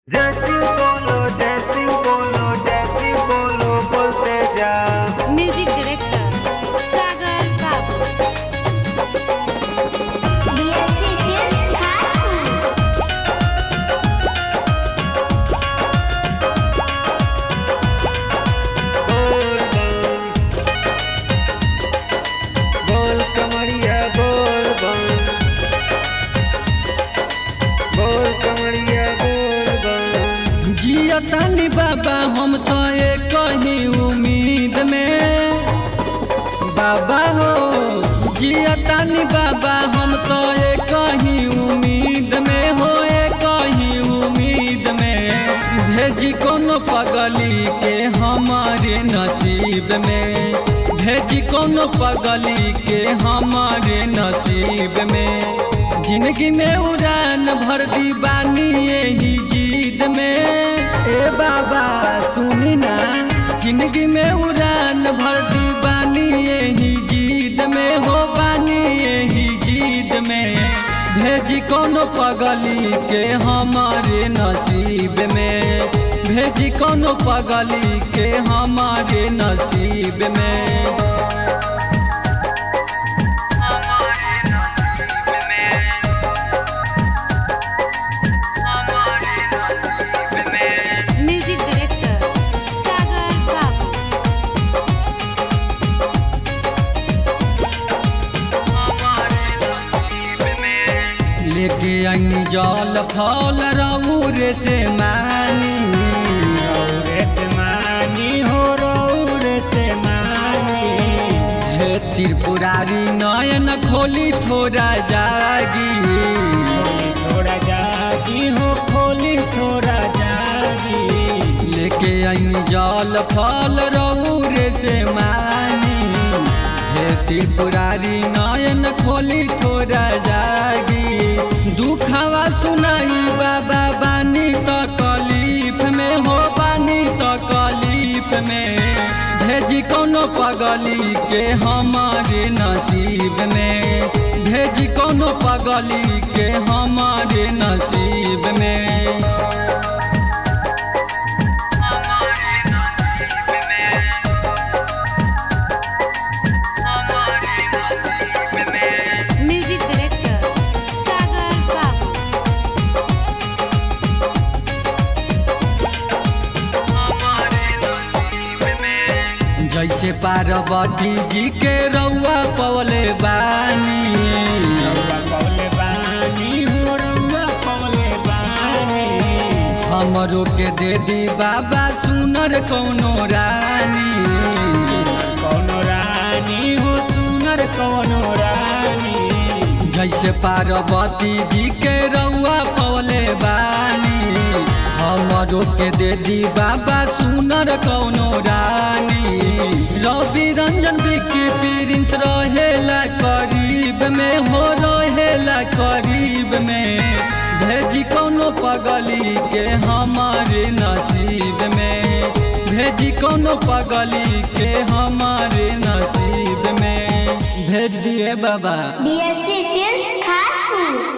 जैसी बोलो जैसी बोलो जैसी बोलो बोलते जा। म्यूजिक डायरेक्टर सागर बाबू। DSP Films Kashmir। बोल बम बोल कमरिया बोल बम बोल कमरिया बोल बम। जियतानी बाबा हम तो एक ही उम्मीद में बाबा हो। जियतानी बाबा हम तो एक ही उम्मीद में हो, एक ही उम्मीद में। भेजी कोनो पगली के हमारे नसीब में, भेजी कोनो पगली के हमारे नसीब में। जिंदगी में उड़ान भर दी बानी यही जिद में। ए बाबा सुनी ना, जिंदगी में उड़ान भर दी बानी यही जिद में हो, बानी यही जिद में। भेजी कोनो पगली के हमारे नसीब में, भेजी कोनो पगली के हमारे नसीब में। म्यूजिक डायरेक्टर सागर बाबू। लेके आनी जल फल रौरे से मानी, रौरे से मानी हो रौरे से मानी। हे त्रिपुरारी नयन खोली थोड़ा जागी। थोड़ा जागी हो खोली थोड़ा जागी। लेके आनी जल फल रौरे से मानी, हे त्रिपुरारी नयन खोली थोड़ा जागी। दुखवा सुनाई बाबा बानी तकलीफ में हो, बानी तकलीफ में। भेजी कोनो पगली के हमारे नसीब में, भेजी कोनो पगली के हमारे नसीब में। म्यूजिक डायरेक्टर सागर बाबू। जैसे पार्वती जी के रउआ पवले बानी, रौआ पवले बानी हो रौआ पवले बानी। हमरो के दे दी बाबा सुनर कौनो रानी। कौनो रानी हो सुनर कौनो रानी। जैसे पार्वती जी के रउआ पवले बानी, हमरो के दे दी बाबा सुनर कौनो रानी। रवि रंजन बिक्की प्रिंस रहेला करीब में हो, रहेला करीब में। भेजी कोनो पगली के हमारे नसीब में, भेजी कोनो पगली के हमारे नसीब में। भेज दिए बाबा। DSP Films Kashmir।